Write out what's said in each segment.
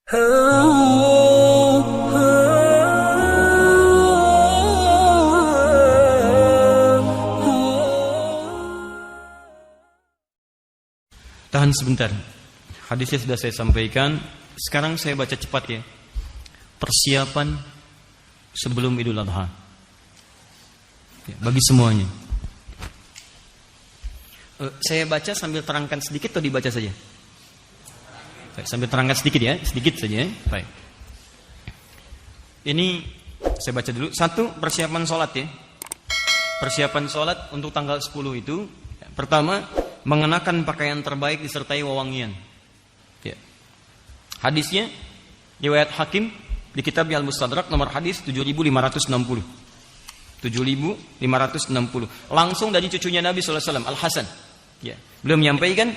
Tahan sebentar. Hadisnya sudah saya sampaikan. Sekarang saya baca cepat ya. Persiapan sebelum Idul Adha ya, bagi semuanya. Saya baca sambil terangkan sedikit atau dibaca saja? Baik, sambil terangkan sedikit ya, sedikit saja. Baik. Ini saya baca dulu. 1, persiapan sholat ya. Persiapan sholat untuk tanggal 10 itu, pertama, mengenakan pakaian terbaik disertai wewangian. Ya. Hadisnya riwayat Hakim di kitab Al-Mustadrak nomor hadis 7560. 7560. Langsung dari cucunya Nabi sallallahu alaihi wasallam, Al-Hasan. Ya. Beliau menyampaikan,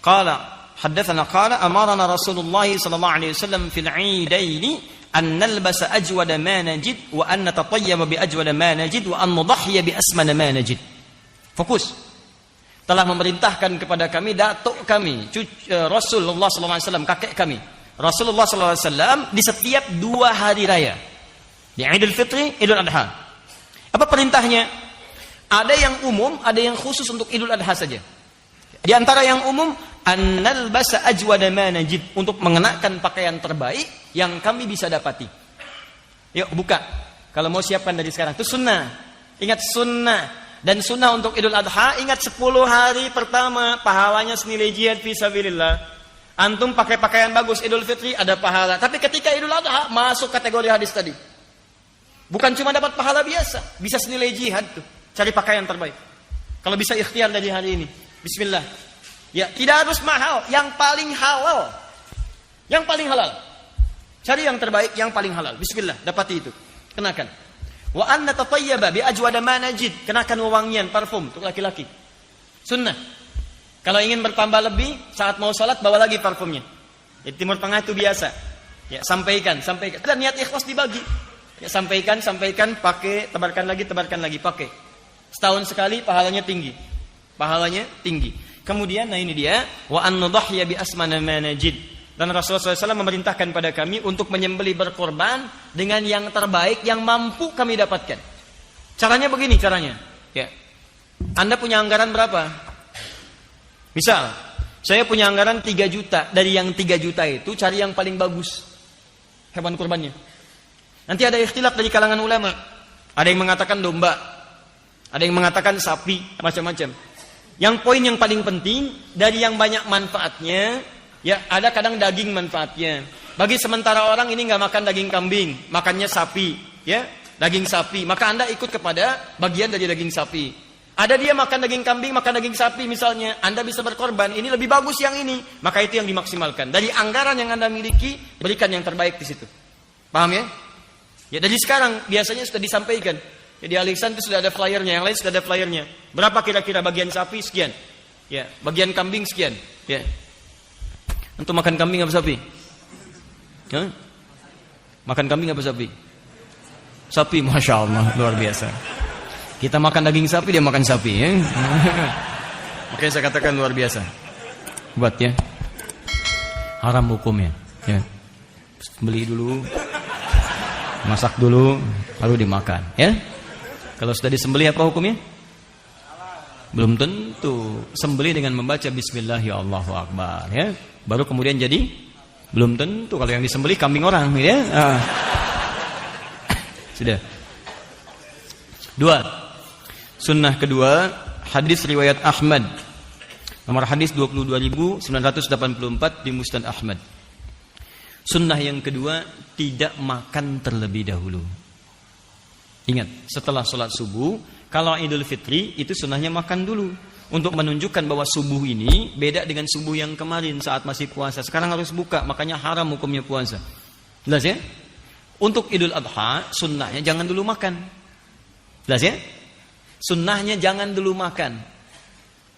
qala haddatsana qala amarna Rasulullah sallallahu alaihi wasallam fil 'idaini an nalbasa ajwada ma najid wa an natatayyaba bi ajwada ma najid wa an nudhhiya bi asmana ma najid. Fokus. Telah memerintahkan kepada kami datuk kami Rasulullah SAW, kakek kami Rasulullah SAW di setiap 2 hari raya, di Idul Fitri, Idul Adha. Apa perintahnya? Ada yang umum, ada yang khusus untuk Idul Adha saja. Di antara yang umum, annal basa ajwada ma najid, untuk mengenakan pakaian terbaik yang kami bisa dapati. Yuk buka, kalau mau siapkan dari sekarang. Itu sunnah. Ingat sunnah. Dan sunnah untuk Idul Adha, ingat 10 hari pertama pahalanya senilai jihad fisabilillah. Antum pakai pakaian bagus Idul Fitri ada pahala, tapi ketika Idul Adha masuk kategori hadis tadi. Bukan cuma dapat pahala biasa, bisa senilai jihad tuh. Cari pakaian terbaik. Kalau bisa ikhtiar dari hari ini. Bismillah. Ya, tidak harus mahal, yang paling halal. Yang paling halal. Cari yang terbaik, yang paling halal. Bismillah, dapati itu. Kenakan. Wa anna tatayyaba bi ajwada ma najid, kenakan wewangian parfum untuk laki-laki. Sunnah. Kalau ingin bertambah lebih, saat mau salat bawa lagi parfumnya. Di Timur Tengah itu biasa. Ya, sampaikan. Dan niat ikhlas dibagi. Ya, sampaikan, pakai, tebarkan lagi, pakai. Setahun sekali pahalanya tinggi. Kemudian, nah ini dia, wa an nudhhiya bi asmana ma najid. Dan Rasulullah SAW memerintahkan pada kami untuk menyembelih berkorban dengan yang terbaik yang mampu kami dapatkan. Caranya begini, ya. Anda punya anggaran berapa? Misal, saya punya anggaran 3 juta. Dari yang 3 juta itu, cari yang paling bagus hewan kurbannya. Nanti ada ikhtilaf dari kalangan ulama. Ada yang mengatakan domba, ada yang mengatakan sapi, macam-macam. Yang poin yang paling penting, dari yang banyak manfaatnya, ya, ada kadang daging manfaatnya. Bagi sementara orang ini nggak makan daging kambing, makannya sapi, ya, daging sapi. Maka Anda ikut kepada bagian dari daging sapi. Ada dia makan daging kambing, makan daging sapi misalnya, Anda bisa berkorban. Ini lebih bagus yang ini, maka itu yang dimaksimalkan. Dari anggaran yang Anda miliki, berikan yang terbaik di situ. Paham ya? Ya, dari sekarang biasanya sudah disampaikan. Jadi Alexan itu sudah ada flyernya, yang lain sudah ada flyernya. Berapa kira-kira bagian sapi sekian? Ya, bagian kambing sekian. Ya. Untuk makan kambing apa sapi? Hah? Makan kambing apa sapi? Sapi, Masya Allah, luar biasa. Kita makan daging sapi, dia makan sapi ya? Makanya saya katakan luar biasa. Buat ya. Haram hukumnya ya. Beli dulu, masak dulu, lalu dimakan ya. Kalau sudah disembelih apa hukumnya? Belum tentu. Sembelih dengan membaca Bismillah ya Allahu Akbar ya. Baru kemudian jadi belum tentu. Kalau yang disembelih kambing orang ya. Sudah. 2. Sunnah kedua, hadis riwayat Ahmad. Nomor hadis 22.984 di Musnad Ahmad. Sunnah yang kedua, tidak makan terlebih dahulu. Ingat, setelah sholat subuh, kalau Idul Fitri itu sunnahnya makan dulu. Untuk menunjukkan bahwa subuh ini beda dengan subuh yang kemarin saat masih puasa. Sekarang harus buka, makanya haram hukumnya puasa. Jelas ya? Untuk Idul Adha, sunnahnya jangan dulu makan. Jelas ya? Sunnahnya jangan dulu makan.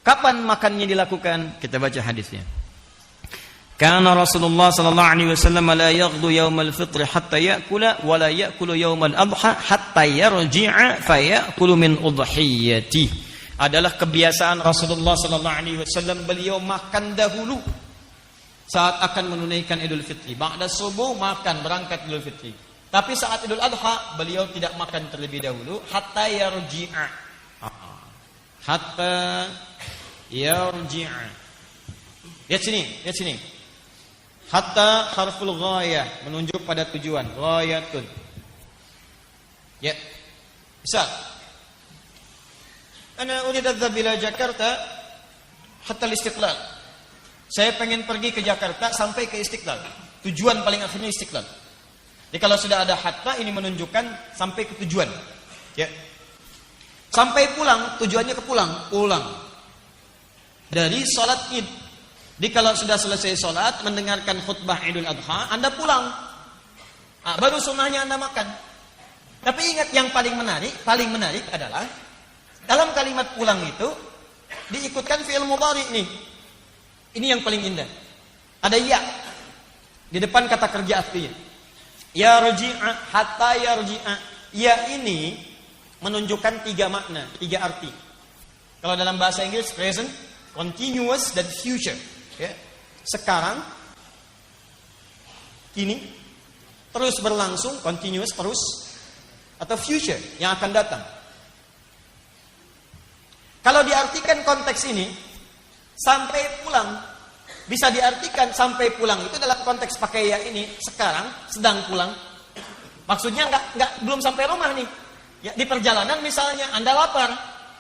Kapan makannya dilakukan? Kita baca hadisnya. Kana Rasulullah sallallahu alaihi wasallam la yaghdu yaumal fitr hatta ya'kula wa la ya'kulu yaumal adha hatta yarji'a fa ya'kulu min udhiyati. Adalah kebiasaan Rasulullah sallallahu alaihi wasallam, beliau makan dahulu saat akan menunaikan Idul Fitri. Ba'da subuh makan, berangkat Idul Fitri. Tapi saat Idul Adha beliau tidak makan terlebih dahulu hatta yarji'a. Hatta yarji'a. Lihat sini. Hatta harful ghayah, menunjuk pada tujuan. Ghayatun. Ya. Bisa. Ana urid adhhab ila Jakarta hatta al-Istiqlal. Saya pengen pergi ke Jakarta sampai ke Istiqlal. Tujuan paling akhirnya Istiqlal. Jadi kalau sudah ada hatta, ini menunjukkan sampai ke tujuan. Ya. Sampai pulang, tujuannya ke pulang. Dari sholat Id. Jadi kalau sudah selesai sholat, mendengarkan khutbah Idul Adha, Anda pulang. Baru sunnahnya Anda makan. Tapi ingat yang paling menarik adalah dalam kalimat pulang itu diikutkan fi'il mudhari nih. Ini yang paling indah. Ada ya di depan kata kerja aslinya. Ya rji'a, hatta yarji'a. Ya ini menunjukkan 3 makna, 3 arti. Kalau dalam bahasa Inggris present, continuous, dan future. Ya. Sekarang, kini, terus berlangsung, continuous, terus, atau future yang akan datang. Kalau diartikan konteks ini, sampai pulang, bisa diartikan sampai pulang itu dalam konteks pakai ya ini, sekarang sedang pulang. Maksudnya belum sampai rumah nih. Ya, di perjalanan misalnya Anda lapar.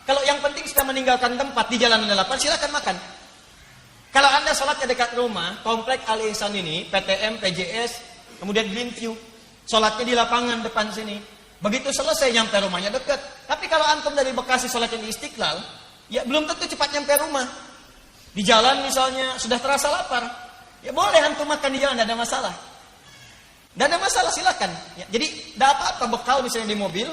Kalau yang penting sudah meninggalkan tempat di jalan Anda lapar, silakan makan. Kalau Anda sholatnya dekat rumah, komplek Al Ihsan ini, PTM, PJS, kemudian Greenview, sholatnya di lapangan depan sini. Begitu selesai nyampe rumahnya dekat. Tapi kalau antum dari Bekasi sholatnya di Istiqlal, ya belum tentu cepat nyampe rumah. Di jalan misalnya sudah terasa lapar, ya boleh antum makan di jalan, tidak ada masalah. Tidak ada masalah, silakan. Ya, jadi tidak apa-apa bekal misalnya di mobil,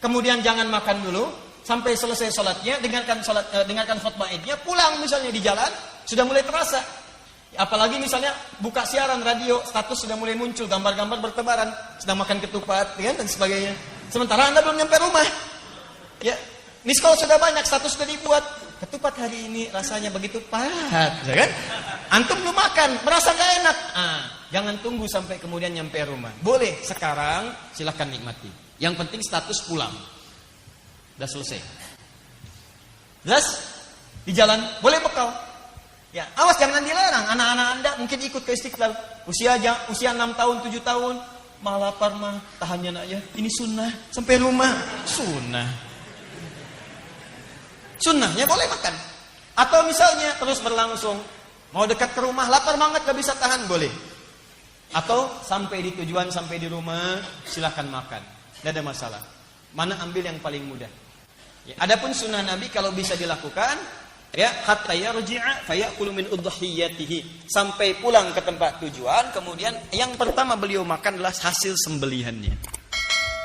kemudian jangan makan dulu sampai selesai sholatnya, dengarkan khutbah Idnya, pulang misalnya di jalan sudah mulai terasa. Ya, apalagi misalnya buka siaran radio, status sudah mulai muncul, gambar-gambar bertebaran, sedang makan ketupat, ya, dan sebagainya. Sementara Anda belum nyampe rumah. Ya, miss call sudah banyak, status sudah dibuat. Ketupat hari ini rasanya begitu pahat, ya kan? Antum belum makan, merasa gak enak. Jangan tunggu sampai kemudian nyampe rumah. Boleh sekarang, silahkan nikmati. Yang penting status pulang. Udah selesai. Jelas? Di jalan boleh bekal. Ya, awas jangan dilarang. Anak-anak Anda mungkin ikut ke Istiqlal. Usia 6 tahun, 7 tahun, mah lapar mah, tahannya nak ya. Ini sunnah sampai rumah. Sunnahnya boleh makan. Atau misalnya terus berlangsung, mau dekat ke rumah, lapar banget gak bisa tahan, boleh. Atau sampai di tujuan, sampai di rumah, silahkan makan, tidak ada masalah. Mana ambil yang paling mudah. Ya, adapun sunnah Nabi kalau bisa dilakukan, ya hatta yarji'a fayakulu min udhiyatihi, sampai pulang ke tempat tujuan, kemudian yang pertama beliau makan adalah hasil sembelihannya.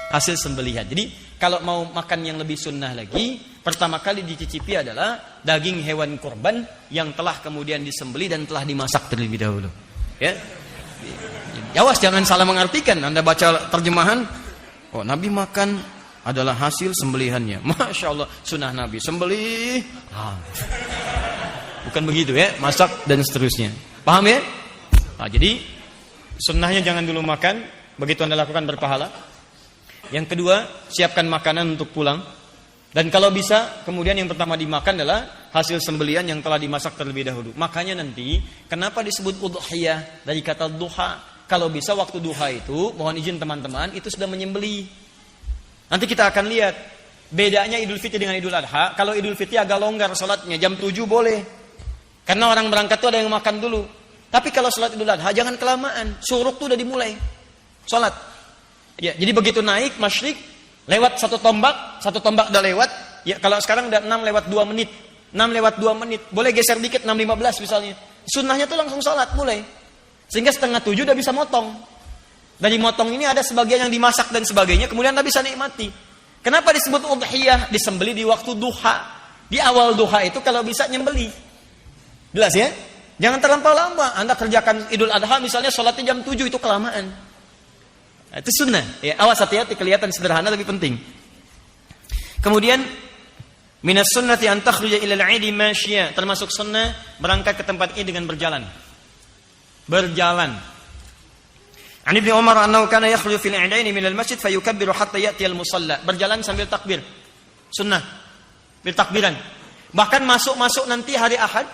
Hasil sembelihan. Jadi kalau mau makan yang lebih sunnah lagi, pertama kali dicicipi adalah daging hewan kurban yang telah kemudian disembelih dan telah dimasak terlebih dahulu. Ya. Awas jangan salah mengartikan. Anda baca terjemahan, oh Nabi makan adalah hasil sembelihannya. Masya Allah, sunnah Nabi sembelih. Bukan begitu ya, masak dan seterusnya. Paham ya? Jadi sunnahnya jangan dulu makan, begitu Anda lakukan berpahala. Yang kedua, siapkan makanan untuk pulang. Dan kalau bisa, kemudian yang pertama dimakan adalah hasil sembelihan yang telah dimasak terlebih dahulu. Makanya nanti, kenapa disebut udhiyah dari kata duha? Kalau bisa waktu duha itu, mohon izin teman-teman, itu sudah menyembelih. Nanti kita akan lihat bedanya Idul Fitri dengan Idul Adha. Kalau Idul Fitri agak longgar sholatnya, jam 7 boleh. Karena orang berangkat itu ada yang makan dulu. Tapi kalau sholat Idul Adha jangan kelamaan. Syuruk itu udah dimulai. Sholat. Ya, jadi begitu naik masyrik, lewat satu tombak udah lewat. Ya, kalau sekarang udah 6 lewat 2 menit. 6 lewat 2 menit. Boleh geser dikit 6.15 misalnya. Sunnahnya tuh langsung sholat mulai. Sehingga 6:30 udah bisa motong. Dari motong ini ada sebagian yang dimasak dan sebagainya, kemudian Anda bisa nikmati. Kenapa disebut udhiyah? Disembeli di waktu duha. Di awal duha itu kalau bisa nyembeli. Jelas ya? Jangan terlampau lama. Anda kerjakan Idul Adha misalnya sholatnya jam 7 itu kelamaan. Nah, itu sunnah. Ya, awas hati-hati, kelihatan sederhana tapi penting. Kemudian minas sunnati an takhruja ila al-'idi masyia, termasuk sunnah berangkat ke tempat Id dengan berjalan. berjalan. An Ibnu Umar annahu kana yakhlu fil i'daini minal masjid fayukabbiru hatta ya'ti al-musalla. Berjalan sambil takbir. Sunnah. Bertakbiran. Bahkan masuk nanti hari Ahad,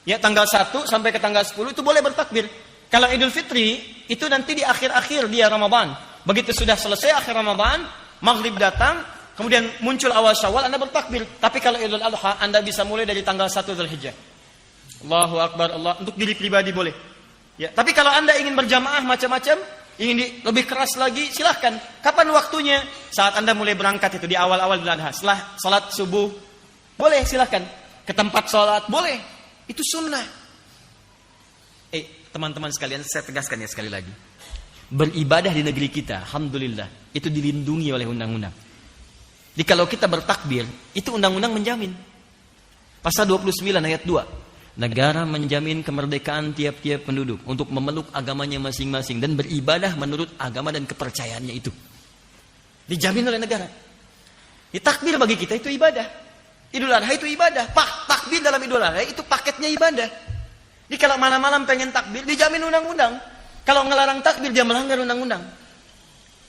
ya tanggal 1 sampai ke tanggal 10 itu boleh bertakbir. Kalau Idul Fitri itu nanti di akhir-akhir dia Ramadan. Begitu sudah selesai akhir Ramadan, maghrib datang, kemudian muncul awal Syawal, Anda bertakbir. Tapi kalau Idul Adha, Anda bisa mulai dari tanggal 1 Dzulhijjah. Allahu Akbar, Allah. Untuk diri pribadi boleh. Ya, tapi kalau Anda ingin berjamaah macam-macam, ingin lebih keras lagi, silahkan. Kapan waktunya? Saat Anda mulai berangkat itu di awal-awal Idul Adha, setelah salat subuh, boleh silahkan. Ke tempat salat, boleh. Itu sunnah. Teman-teman sekalian, saya tegaskan ya sekali lagi. Beribadah di negeri kita, alhamdulillah, itu dilindungi oleh undang-undang. Jadi kalau kita bertakbir, itu undang-undang menjamin. Pasal 29 ayat 2. Negara menjamin kemerdekaan tiap-tiap penduduk untuk memeluk agamanya masing-masing dan beribadah menurut agama dan kepercayaannya itu. Dijamin oleh negara. Takbir bagi kita itu ibadah. Idul Adha itu ibadah. Takbir dalam Idul Adha itu paketnya ibadah. Jadi kalau malam-malam pengen takbir, dijamin undang-undang. Kalau ngelarang takbir, dia melanggar undang-undang.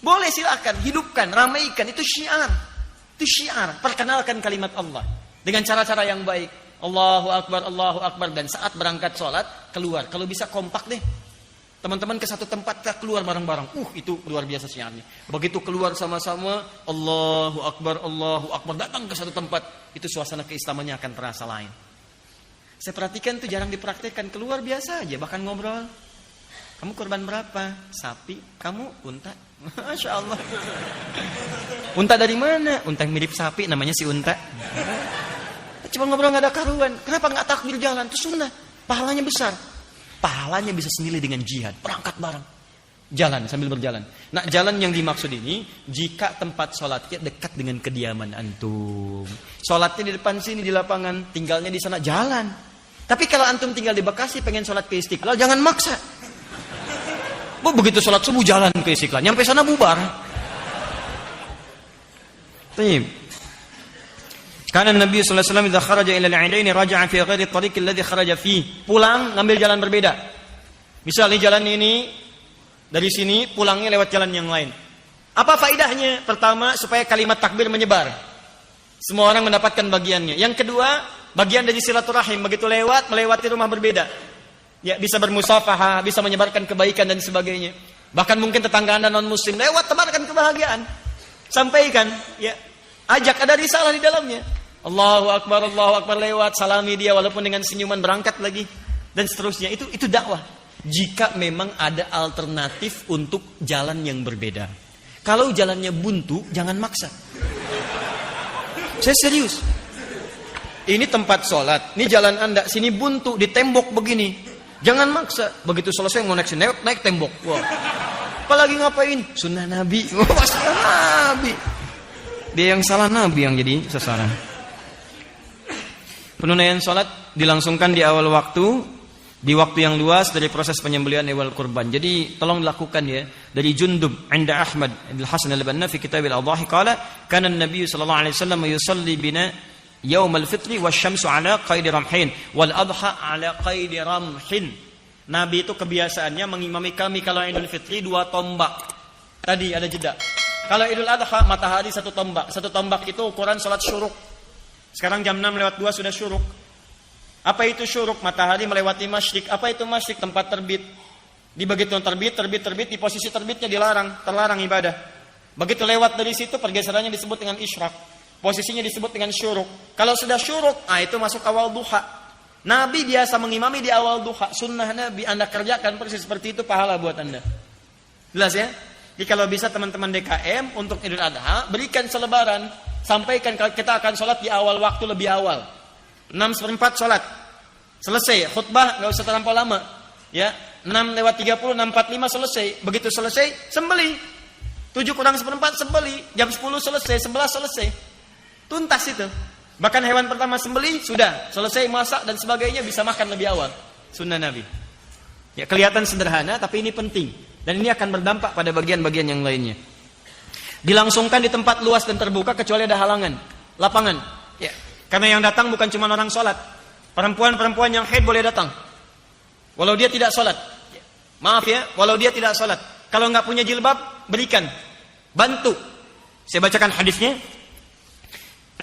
Boleh silakan, hidupkan, ramaikan. Itu syiar. Itu syiar. Perkenalkan kalimat Allah dengan cara-cara yang baik. Allahu Akbar, Allahu Akbar. Dan saat berangkat sholat, keluar. Kalau bisa kompak deh. Teman-teman ke satu tempat, kita keluar bareng-bareng. Itu luar biasa syiarnya. Begitu keluar sama-sama, Allahu Akbar, Allahu Akbar. Datang ke satu tempat, itu suasana keislamannya akan terasa lain. Saya perhatikan tuh jarang dipraktekkan. Keluar biasa aja, bahkan ngobrol. Kamu korban berapa? Sapi. Kamu unta? Masya Allah. Unta dari mana? Unta yang mirip sapi, namanya si unta. Cuma ngobrol gak ada karuan. Kenapa gak takbir jalan? Itu sunnah. Pahalanya besar. Pahalanya bisa senilai dengan jihad. Berangkat bareng. Jalan sambil berjalan. Nah, jalan yang dimaksud ini jika tempat sholatnya dekat dengan kediaman antum. Sholatnya di depan sini di lapangan, tinggalnya di sana, jalan. Tapi kalau antum tinggal di Bekasi pengen sholat ke Istiqlal, jangan maksa. Begitu sholat subuh jalan ke Istiqlal, nyampe sana bubar. Baik. Karena Nabi sallallahu alaihi wasallam idza kharaja ila al-'idain raja'a fi ghairi at-tariq alladhi kharaja fi. Pulang ngambil jalan berbeda. Misalnya jalan ini dari sini, pulangnya lewat jalan yang lain. Apa faedahnya? Pertama, supaya kalimat takbir menyebar. Semua orang mendapatkan bagiannya. Yang kedua, bagian dari silaturahim. Begitu lewat, melewati rumah berbeda. Ya, bisa bermusafahah, bisa menyebarkan kebaikan dan sebagainya. Bahkan mungkin tetangga Anda non-muslim lewat, tebarkan kebahagiaan. Sampaikan, ya. Ajak, ada risalah di dalamnya. Allahu Akbar lewat, salami dia walaupun dengan senyuman, berangkat lagi dan seterusnya. Itu dakwah. Jika memang ada alternatif untuk jalan yang berbeda. Kalau jalannya buntu, jangan maksa. Saya serius. Ini tempat sholat, ini jalan Anda, sini buntu, di tembok begini. Jangan maksa. Begitu selesai mau naik tembok. Wah. Apalagi ngapain? Sunnah Nabi. Sunnah Nabi. Dia yang salah, Nabi yang jadi sasaran. Penunaian sholat dilangsungkan di awal waktu, di waktu yang luas dari proses penyembelihan hewan kurban. Jadi tolong dilakukan ya. Dari Jundub inda Ahmad Ibn Hasan al-Banna fi kitab al-Adhahi qala kana an-nabiy sallallahu alaihi wasallam yusalli bina yaum al-fitri wasyamsu ala qaidi ramhin wal adha ala qaidi ramhin. Nabi itu kebiasaannya mengimami kami kalau Idul Fitri 2 tombak. Tadi ada jeda. Kalau Idul Adha matahari 1 tombak. 1 tombak itu ukuran salat syuruk. Sekarang jam 6:02 sudah syuruk. Apa itu syuruk? Matahari melewati masyrik. Apa itu masyrik? Tempat terbit. Di begitu terbit, di posisi terbitnya terlarang ibadah. Begitu lewat dari situ, pergeserannya disebut dengan isyraq. Posisinya disebut dengan syuruk. Kalau sudah syuruk, itu masuk awal duha. Nabi biasa mengimami di awal duha. Sunnah Nabi, Anda kerjakan persis seperti itu, pahala buat Anda. Jelas ya? Jadi kalau bisa teman-teman DKM untuk Idul Adha, berikan selebaran. Sampaikan kita akan sholat di awal waktu, lebih awal. 6:04 sholat. Selesai. Khutbah nggak usah terlampau lama. Ya, 6:30, 6:45 selesai. Begitu selesai, sembelih. 7:04 sembelih. Jam 10 selesai, 11 selesai. Tuntas itu. Bahkan hewan pertama sembelih, sudah. Selesai masak dan sebagainya, bisa makan lebih awal. Sunnah Nabi. Ya, kelihatan sederhana, tapi ini penting. Dan ini akan berdampak pada bagian-bagian yang lainnya. Dilangsungkan di tempat luas dan terbuka kecuali ada halangan, lapangan. Ya. Karena yang datang bukan cuma orang sholat. Perempuan-perempuan yang haid boleh datang. Walau dia tidak sholat. Ya. Maaf ya, walau dia tidak salat. Kalau nggak punya jilbab, berikan, bantu. Saya bacakan hadisnya.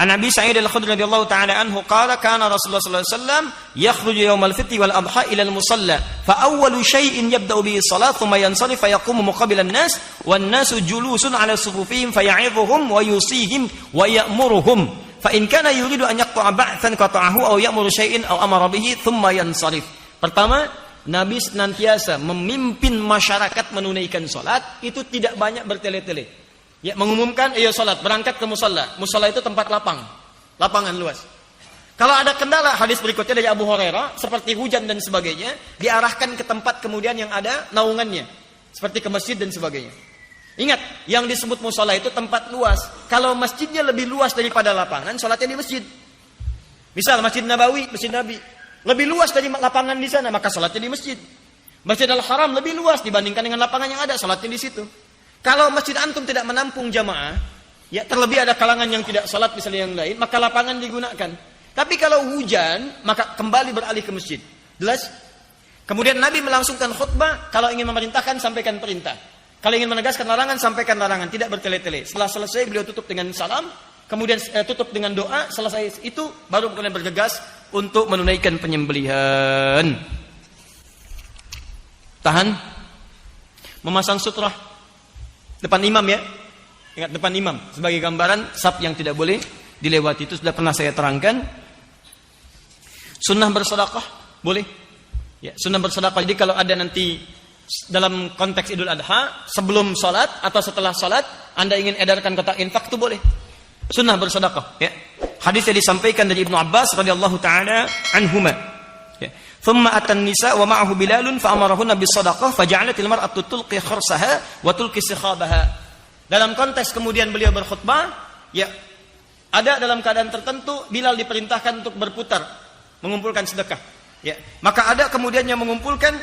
An Abi Sa'id Al-Khudri radhiyallahu ta'ala anhu qala kana Rasulullah sallallahu alaihi wasallam yakhruju yawmal fitri wal adha ila al-musalla fa awwalu shay'in yabda'u bihi salat thumma yansarif fa yaqumu muqabila an-nas wan nasu julusun 'ala sufufihim fa ya'idhuhum wa yusihim wa ya'muruhum fa in kana yuridu an yaqta'a ba'than qata'ahu aw ya'muru shay'in aw amara bihi thumma yansarif. Pertama, Nabi senantiasa memimpin masyarakat menunaikan salat, itu tidak banyak bertele-tele. Ya, mengumumkan, ayo salat, berangkat ke musalla. Musalla itu tempat lapangan luas. Kalau ada kendala, hadis berikutnya dari Abu Hurairah, seperti hujan dan sebagainya, diarahkan ke tempat kemudian yang ada naungannya, seperti ke masjid dan sebagainya. Ingat, yang disebut musalla itu tempat luas. Kalau masjidnya lebih luas daripada lapangan, salatnya di masjid. Misal Masjid Nabawi, Masjid Nabi, lebih luas dari lapangan di sana, maka salatnya di masjid. Masjid Al-Haram lebih luas dibandingkan dengan lapangan yang ada, salatnya di situ. Kalau masjid antum tidak menampung jamaah, ya terlebih ada kalangan yang tidak salat misalnya yang lain, maka lapangan digunakan. Tapi kalau hujan, maka kembali beralih ke masjid. Jelas? Kemudian Nabi melangsungkan khutbah, kalau ingin memerintahkan sampaikan perintah. Kalau ingin menegaskan larangan, sampaikan larangan, tidak bertele-tele. Setelah selesai beliau tutup dengan salam, kemudian tutup dengan doa, selesai itu baru kemudian bergegas untuk menunaikan penyembelihan. Tahan. Memasang sutrah depan imam ya. Ingat, depan imam sebagai gambaran saf yang tidak boleh dilewati, itu sudah pernah saya terangkan. Sunnah bersedekah boleh. Ya, sunnah bersedekah. Jadi kalau ada nanti dalam konteks Idul Adha, sebelum salat atau setelah salat Anda ingin edarkan kotak infak, itu boleh. Sunnah bersedekah ya. Hadis yang disampaikan dari Ibnu Abbas radhiyallahu taala anhuma. Ya. Thumma atan nisa wa ma'ahu Bilalun fa amarahunna bis sadaqah fa ja'alatil mar'atu tulqi kharsaha wa tulqi sikhabaha. Dalam konteks kemudian beliau berkhutbah, ya ada dalam keadaan tertentu Bilal diperintahkan untuk berputar mengumpulkan sedekah. Ya, maka ada kemudian yang mengumpulkan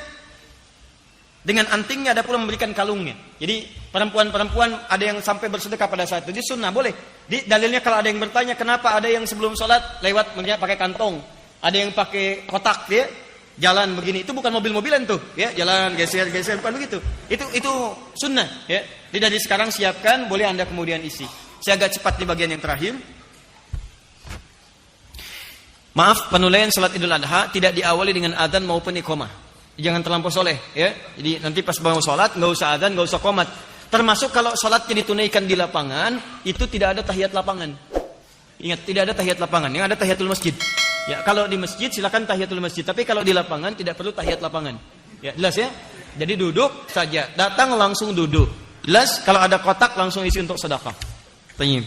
dengan antingnya, ada pula memberikan kalungnya. Jadi perempuan-perempuan ada yang sampai bersedekah pada saat itu. Jadi sunnah boleh. Di dalilnya kalau ada yang bertanya kenapa ada yang sebelum sholat lewat pakai kantong, ada yang pakai kotak ya. Jalan begini, itu bukan mobil-mobilan tuh, ya, jalan geser-geser, bukan begitu. Itu sunnah, ya. Jadi dari sekarang siapkan, boleh Anda kemudian isi. Saya agak cepat di bagian yang terakhir. Maaf, penulaian salat Idul Adha tidak diawali dengan adzan maupun iqamah. Jangan terlampau soleh, ya. Jadi nanti pas bangun salat nggak usah adzan, nggak usah qomat. Termasuk kalau salatnya ditunaikan di lapangan, itu tidak ada tahiyat lapangan. Ingat, tidak ada tahiyat lapangan, yang ada tahiyatul masjid. Ya, kalau di masjid silakan tahiyatul masjid, tapi kalau di lapangan tidak perlu tahiyat lapangan. Ya, jelas ya? Jadi duduk saja, datang langsung duduk. Jelas, kalau ada kotak langsung isi untuk sedekah. Tanya.